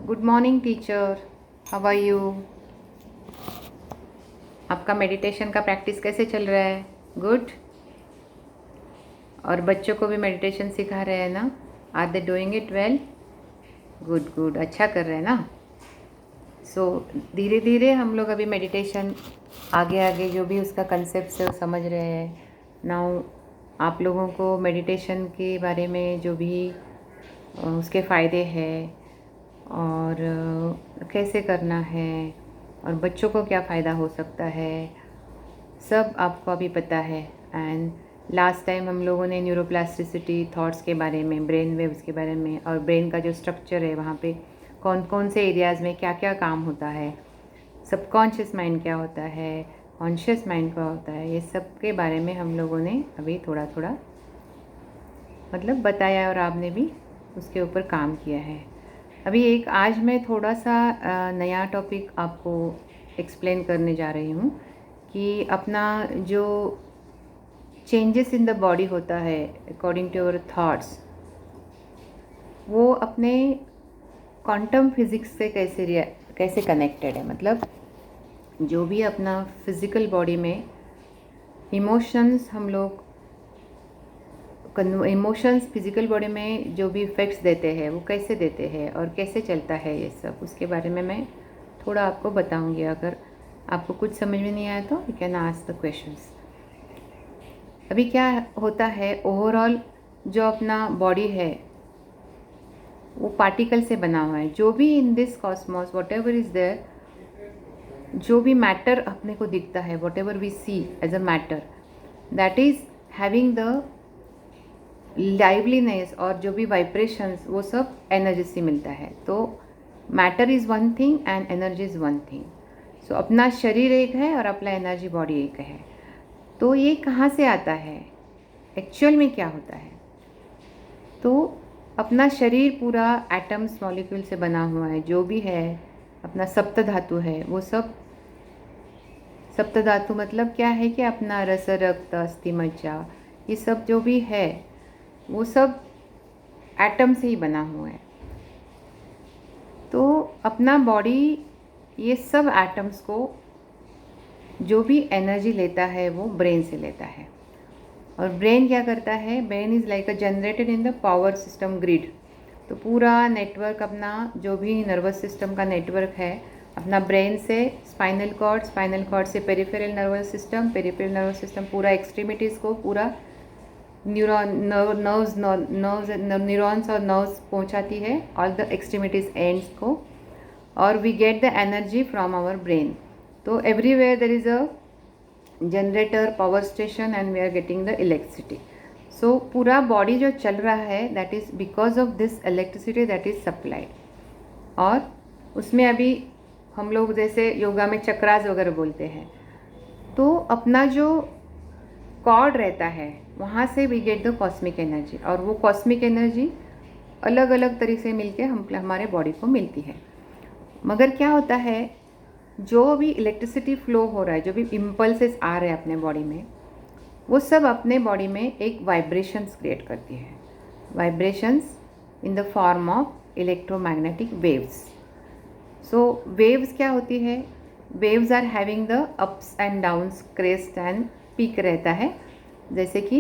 Good morning teacher, how are you. आपका meditation का practice कैसे चल रहा है? गुड। और बच्चों को भी मेडिटेशन सिखा रहे हैं ना? Are they doing it well? Good good, अच्छा कर रहे हैं ना। सो धीरे धीरे हम लोग अभी मेडिटेशन आगे आगे जो भी उसका कंसेप्ट है वो समझ रहे हैं। नाउ आप लोगों को मेडिटेशन के बारे में जो भी उसके फ़ायदे हैं और कैसे करना है और बच्चों को क्या फ़ायदा हो सकता है, सब आपको अभी पता है। एंड लास्ट टाइम हम लोगों ने न्यूरोप्लास्टिसिटी थॉट्स के बारे में, ब्रेन वेव्स के बारे में और ब्रेन का जो स्ट्रक्चर है वहाँ पे कौन कौन से एरियाज़ में क्या क्या काम होता है, सबकॉन्शियस माइंड क्या होता है, कॉन्शियस माइंड क्या होता है, ये सब के बारे में हम लोगों ने अभी थोड़ा थोड़ा मतलब बताया और आपने भी उसके ऊपर काम किया है। अभी एक आज मैं थोड़ा सा नया टॉपिक आपको एक्सप्लेन करने जा रही हूँ कि अपना जो चेंजेस इन द बॉडी होता है अकॉर्डिंग टू अवर थॉट्स, वो अपने क्वांटम फिज़िक्स से कैसे कनेक्टेड है। मतलब जो भी अपना फिज़िकल बॉडी में इमोशंस हम लोग इमोशंस फिज़िकल बॉडी में जो भी इफ़ेक्ट्स देते हैं वो कैसे देते हैं और कैसे चलता है, ये सब उसके बारे में मैं थोड़ा आपको बताऊंगी। अगर आपको कुछ समझ में नहीं आया तो you can ask the questions. अभी क्या होता है, ओवरऑल जो अपना बॉडी है वो पार्टिकल से बना हुआ है। जो भी in this cosmos whatever is there, जो भी मैटर अपने को दिखता है, whatever we see as a matter, that is having the liveliness और जो भी वाइब्रेशंस वो सब एनर्जी से मिलता है। तो matter is one thing and energy is one thing. So अपना शरीर एक है और अपना एनर्जी बॉडी एक है। तो ये कहाँ से आता है, एक्चुअल में क्या होता है? तो अपना शरीर पूरा एटम्स मॉलिक्यूल से बना हुआ है। जो भी है अपना सप्त धातु है, वो सब सप्त धातु मतलब क्या है कि अपना रस रक्त अस्थि मज्जा, ये सब जो भी है वो सब एटम से ही बना हुआ है। तो अपना बॉडी ये सब एटम्स को जो भी एनर्जी लेता है वो ब्रेन से लेता है। और ब्रेन क्या करता है, brain is like a generated in the power system grid. तो पूरा नेटवर्क अपना जो भी नर्वस सिस्टम का नेटवर्क है अपना ब्रेन से स्पाइनल कॉर्ड से peripheral nervous system, peripheral nervous system पूरा एक्सट्रीमिटीज़ को पूरा न्यूरॉन्स और नर्व्स पहुंचाती है ऑल द एक्सट्रीमिटीज एंड्स को, और we get the energy from our brain. तो everywhere there is a generator, power station and we are getting the electricity. So पूरा बॉडी जो चल रहा है that is because of this electricity that is supplied. और उसमें अभी हम लोग जैसे योगा में चक्रास वगैरह बोलते हैं, तो अपना जो कॉर्ड रहता है वहाँ से we get the cosmic energy, और वो कॉस्मिक एनर्जी अलग अलग तरीके से मिलके हमारे बॉडी को मिलती है। मगर क्या होता है, जो भी इलेक्ट्रिसिटी फ्लो हो रहा है, जो भी इम्पल्सेस आ रहे हैं अपने बॉडी में, वो सब अपने बॉडी में एक वाइब्रेशंस क्रिएट करती है। Vibrations in the form of electromagnetic waves. So waves क्या होती है, waves are having the ups and downs, crest and peak रहता है। जैसे कि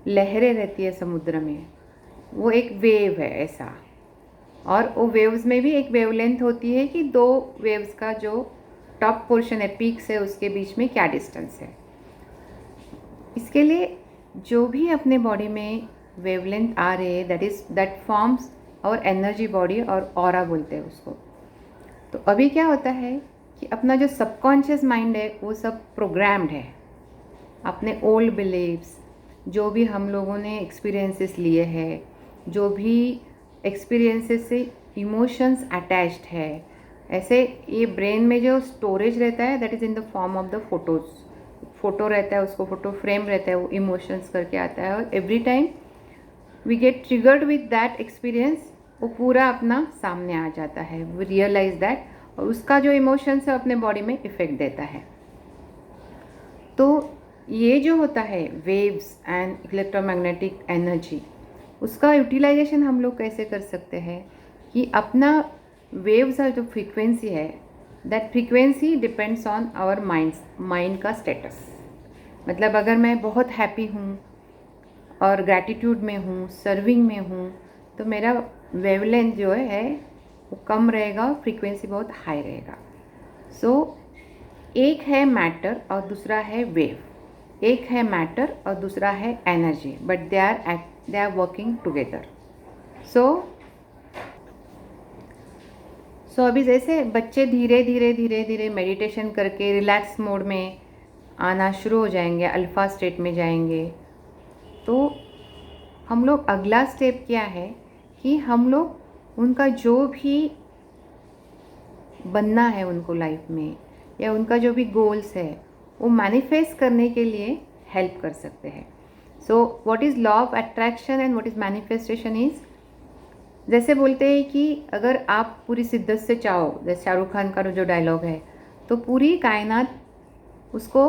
लहरें रहती है समुद्र में, वो एक वेव है ऐसा। और वो वेव्स में भी एक वेवलेंथ होती है कि दो वेव्स का जो टॉप पोर्शन है पीक से उसके बीच में क्या डिस्टेंस है। इसके लिए जो भी अपने बॉडी में वेवलेंथ आ रहे हैं दैट फॉर्म्स और एनर्जी बॉडी, और ऑरा बोलते हैं उसको। तो अभी क्या होता है कि अपना जो सबकॉन्शियस माइंड है वो सब प्रोग्राम्ड है। अपने ओल्ड बिलीव्स, जो भी हम लोगों ने एक्सपीरियंसेस लिए हैं, जो भी एक्सपीरियंसेस से इमोशंस अटैच्ड है, ऐसे ये ब्रेन में जो स्टोरेज रहता है that is in the form of the photos. Photo रहता है, उसको फोटो फ्रेम रहता है, वो इमोशंस करके आता है। और every time we get triggered with that experience, वो पूरा अपना सामने आ जाता है, वी रियलाइज दैट, और उसका जो इमोशंस है अपने बॉडी में इफ़ेक्ट देता है। तो ये जो होता है वेव्स एंड इलेक्ट्रोमैग्नेटिक एनर्जी, उसका यूटिलाइजेशन हम लोग कैसे कर सकते हैं कि अपना वेव्स जो फ्रीक्वेंसी है, that frequency depends on our mind का स्टेटस। मतलब अगर मैं बहुत हैप्पी हूँ और ग्रैटिट्यूड में हूँ, सर्विंग में हूँ, तो मेरा वेवलेंथ जो है वो कम रहेगा, फ्रीक्वेंसी बहुत हाई रहेगा। सो एक है मैटर और दूसरा है वेव। एक है मैटर और दूसरा है energy, but they are working together. So अभी जैसे बच्चे धीरे धीरे धीरे धीरे मेडिटेशन करके रिलैक्स मोड में आना शुरू हो जाएंगे, अल्फ़ा स्टेट में जाएंगे, तो हम लोग अगला स्टेप क्या है कि हम लोग उनका जो भी बनना है उनको लाइफ में, या उनका जो भी गोल्स है, वो मैनिफेस्ट करने के लिए हेल्प कर सकते हैं। So what is law of attraction and what is manifestation is, जैसे बोलते हैं कि अगर आप पूरी शिद्दत से चाहो, जैसे शाहरुख खान का जो डायलॉग है, तो पूरी कायनात उसको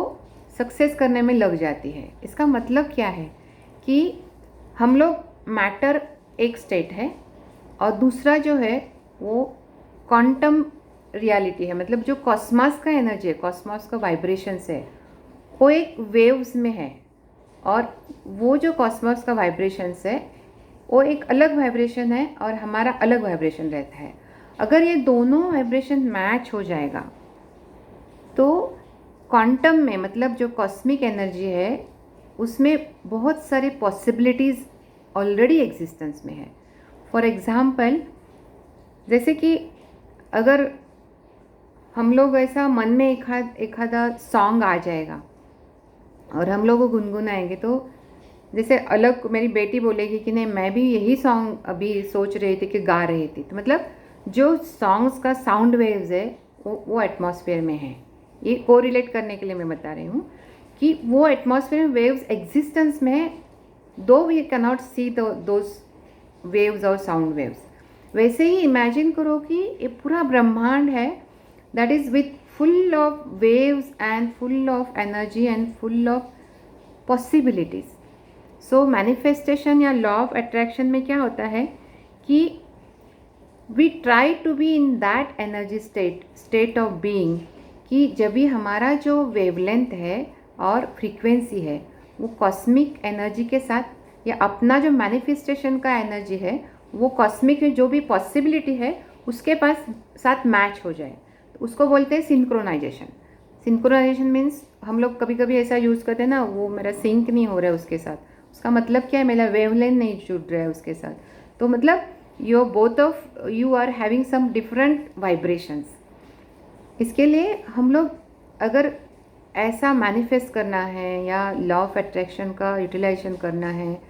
सक्सेस करने में लग जाती है। इसका मतलब क्या है कि हम लोग मैटर एक स्टेट है और दूसरा जो है वो क्वांटम रियलिटी है। मतलब जो कॉस्मॉस का एनर्जी है, कॉस्मॉस का वाइब्रेशंस है, वो एक वेव्स में है, और वो जो कॉस्मॉस का वाइब्रेशंस है वो एक अलग वाइब्रेशन है और हमारा अलग वाइब्रेशन रहता है। अगर ये दोनों वाइब्रेशन मैच हो जाएगा तो क्वांटम में, मतलब जो कॉस्मिक एनर्जी है, उसमें बहुत सारी पॉसिबिलिटीज़ ऑलरेडी एग्जिस्टेंस में है। फॉर एग्ज़ाम्पल, जैसे कि अगर हम लोग ऐसा मन में एखादा सॉन्ग आ जाएगा और हम लोग वो गुनगुनाएंगे, तो जैसे अलग मेरी बेटी बोलेगी कि नहीं मैं भी यही सॉन्ग अभी सोच रही थी कि गा रही थी, तो मतलब जो सॉन्ग्स का साउंड वेव्स है वो एटमॉस्फेयर में है। ये कोरिलेट करने के लिए मैं बता रही हूँ कि वो एटमॉस्फेयर में वेव्स एग्जिस्टेंस में है, though we can not see those waves और साउंड वेव्स। वैसे ही इमेजिन करो कि ये पूरा ब्रह्मांड है that is with full of waves and full of energy and full of possibilities. So manifestation या लॉ ऑफ अट्रैक्शन में क्या होता है कि we try to be in that energy state of being, कि जब भी हमारा जो वेवलेंथ है और फ्रीक्वेंसी है वो कॉस्मिक एनर्जी के साथ, या अपना जो मैनिफेस्टेशन का एनर्जी है वो कॉस्मिक जो भी पॉसिबिलिटी है उसके पास साथ मैच हो जाए, तो उसको बोलते हैं सिंक्रोनाइजेशन। सिंक्रोनाइजेशन मीन्स हम लोग कभी कभी ऐसा यूज़ करते हैं ना, वो मेरा सिंक नहीं हो रहा है उसके साथ, उसका मतलब क्या है, मेरा वेवलेंथ नहीं जुड़ रहा है उसके साथ, तो मतलब you both of you are having some different vibrations. इसके लिए हम लोग अगर ऐसा मैनिफेस्ट करना है या लॉ ऑफ अट्रैक्शन का यूटिलाइजेशन करना है,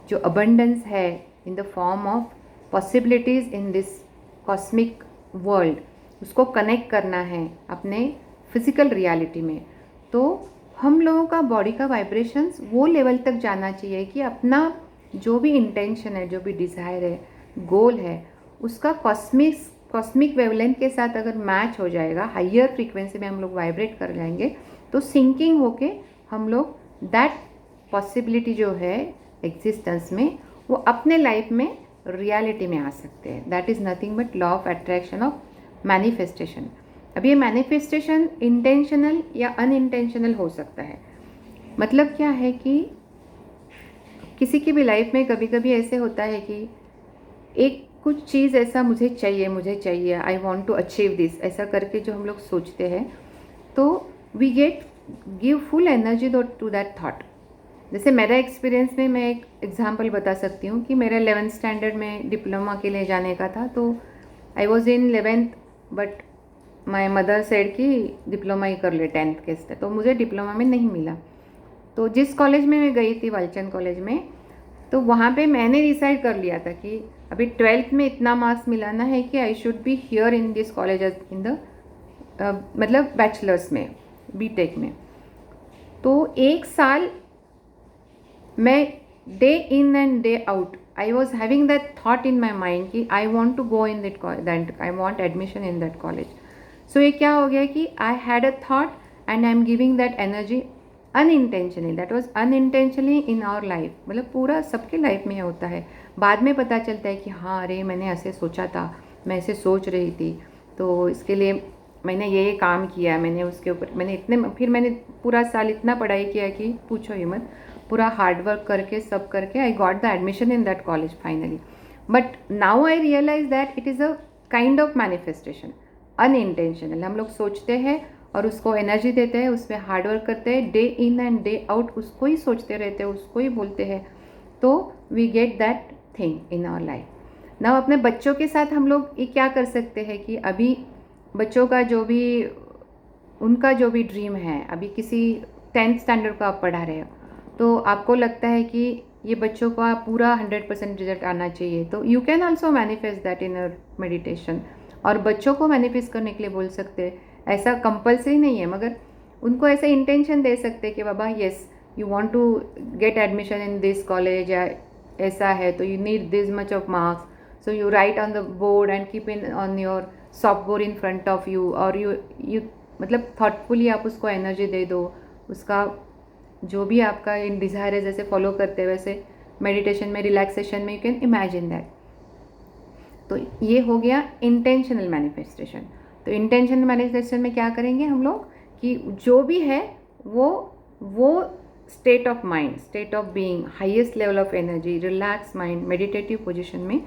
जो अबंडेंस है इन the form of possibilities in this cosmic world, उसको कनेक्ट करना है अपने फिजिकल रियलिटी में, तो हम लोगों का बॉडी का वाइब्रेशंस वो लेवल तक जाना चाहिए कि अपना जो भी इंटेंशन है, जो भी डिज़ायर है, गोल है, उसका कॉस्मिक वेवलेंथ के साथ अगर मैच हो जाएगा, हाइयर फ्रीक्वेंसी में हम लोग वाइब्रेट कर जाएंगे, तो सिंकिंग होके हम लोग दैट पॉसिबिलिटी जो है एग्जिस्टेंस में, वो अपने लाइफ में रियलिटी में आ सकते हैं। That is nothing but law of attraction of manifestation. अब ये मैनिफेस्टेशन इंटेंशनल या अनइंटेंशनल हो सकता है। मतलब क्या है कि किसी की भी लाइफ में कभी कभी ऐसे होता है कि एक कुछ चीज़ ऐसा मुझे चाहिए, I want to achieve this, ऐसा करके जो हम लोग सोचते हैं, तो we give full energy to that thought. जैसे मेरा एक्सपीरियंस में मैं एक एग्जांपल बता सकती हूँ कि मेरा 11th स्टैंडर्ड में डिप्लोमा के लिए जाने का था, तो I was in 11th, but my mother said कि डिप्लोमा ही कर ले 10th के स्तर, तो मुझे डिप्लोमा में नहीं मिला। तो जिस कॉलेज में मैं गई थी, वालचंद कॉलेज में, तो वहाँ पे मैंने डिसाइड कर लिया था कि अभी 12th में इतना मार्क्स मिलाना है कि I should be here in this college in the मतलब बैचलर्स में, बीटेक में। तो एक साल मैं day in and day out I was having that thought in my mind कि I want to go in that I want admission in that college. So ये क्या हो गया कि I had a thought and I am giving that energy unintentionally, that was unintentionally in our life. मतलब पूरा सबके life में होता है, बाद में पता चलता है कि हाँ अरे मैंने ऐसे सोचा था, मैं ऐसे सोच रही थी, तो इसके लिए मैंने ये काम किया, मैंने उसके ऊपर फिर मैंने पूरा साल इतना पढ़ाई किया कि पूछो ही मत, पूरा हार्ड वर्क करके सब करके I got the admission in that college finally. But now I realize that it is a kind of manifestation, unintentional. हम लोग सोचते हैं और उसको एनर्जी देते हैं, उस पर हार्ड वर्क करते हैं, day in and day out उसको ही सोचते रहते हैं, उसको ही बोलते हैं, तो we get that thing in our life. ना अपने बच्चों के साथ हम लोग ये क्या कर सकते हैं कि अभी बच्चों का जो भी उनका जो भी ड्रीम है, अभी किसी 10th स्टैंडर्ड को आप पढ़ा रहे हो, तो आपको लगता है कि ये बच्चों का पूरा 100% रिजल्ट आना चाहिए, तो you can also manifest that in your meditation. और बच्चों को मैनिफेस्ट करने के लिए बोल सकते हैं, ऐसा कंपलसरी नहीं है, मगर उनको ऐसे इंटेंशन दे सकते हैं कि बाबा yes you want to get admission in this college, या ऐसा है तो you need this much of marks, so you write on the board and keep in on your soft board in front of you, और you मतलब thoughtfully आप उसको energy दे दो. उसका जो भी आपका इन डिज़ायर है, जैसे फॉलो करते हैं वैसे मेडिटेशन में, रिलैक्सेशन में यू कैन इमेजिन दैट. तो ये हो गया इंटेंशनल मैनिफेस्टेशन. तो इंटेंशनल मैनिफेस्टेशन में क्या करेंगे हम लोग कि जो भी है वो state of mind, state of being, highest level of energy, relax mind, meditative position में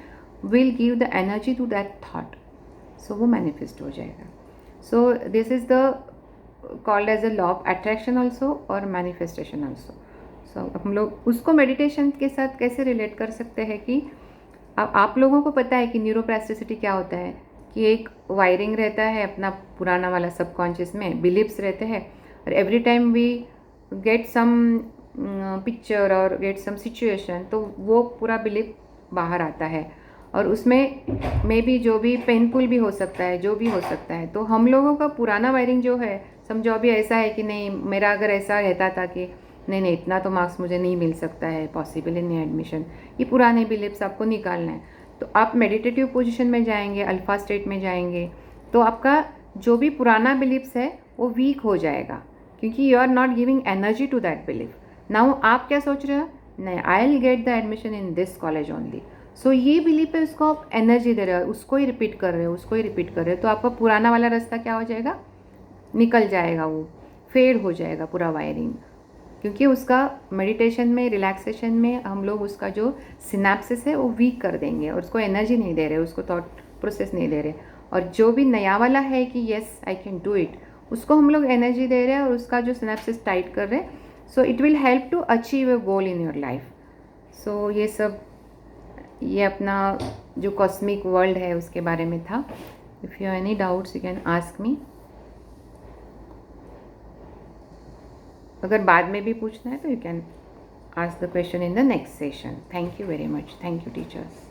will give the energy to that thought, so वो मैनिफेस्ट हो जाएगा. So this is the called as a law of attraction also और manifestation also. So हम लोग उसको meditation के साथ कैसे रिलेट कर सकते हैं कि अब आप लोगों को पता है कि न्यूरोप्लास्टिसिटी क्या होता है, कि एक वायरिंग रहता है अपना पुराना वाला सबकॉन्शियस में, बिलीव्स रहते हैं, और every time we get some picture और गेट सम सिचुएशन, तो वो पूरा बिलीव बाहर आता है, और उसमें मे बी जो भी पेनफुल भी हो सकता है, जो भी हो सकता है. तो हम लोगों का पुराना वायरिंग जो है, समझो अभी ऐसा है कि नहीं, मेरा अगर ऐसा रहता था कि नहीं नहीं इतना तो मार्क्स मुझे नहीं मिल सकता है, पॉसिबल ही नहीं एडमिशन, ये पुराने बिलीव्स आपको निकालना है. तो आप मेडिटेटिव पोजीशन में जाएंगे, अल्फा स्टेट में जाएंगे, तो आपका जो भी पुराना बिलीव्स है वो वीक हो जाएगा, क्योंकि you are not giving energy to that belief. Now आप क्या सोच रहे हो, नहीं I will get the admission in this college only. So ये बिलीव पे उसको आप एनर्जी दे रहे हो, उसको ही रिपीट कर रहे हो, उसको ही रिपीट कर रहे हो, तो आपका पुराना वाला रास्ता क्या हो जाएगा, निकल जाएगा, वो फेड हो जाएगा पूरा वायरिंग. क्योंकि उसका मेडिटेशन में, रिलैक्सेशन में हम लोग उसका जो सिनेप्सिस है वो वीक कर देंगे, और उसको एनर्जी नहीं दे रहे, उसको थॉट प्रोसेस नहीं दे रहे. और जो भी नया वाला है कि yes I can do it, उसको हम लोग एनर्जी दे रहे हैं और उसका जो सिनेप्सिस टाइट कर रहे हैं. So it will help to achieve a goal in your life. So ये सब, ये अपना जो कॉस्मिक वर्ल्ड है उसके बारे में था. If you have any doubts you can ask me. अगर बाद में भी पूछना है तो you can ask the question in the next session. Thank you very much. Thank you teachers.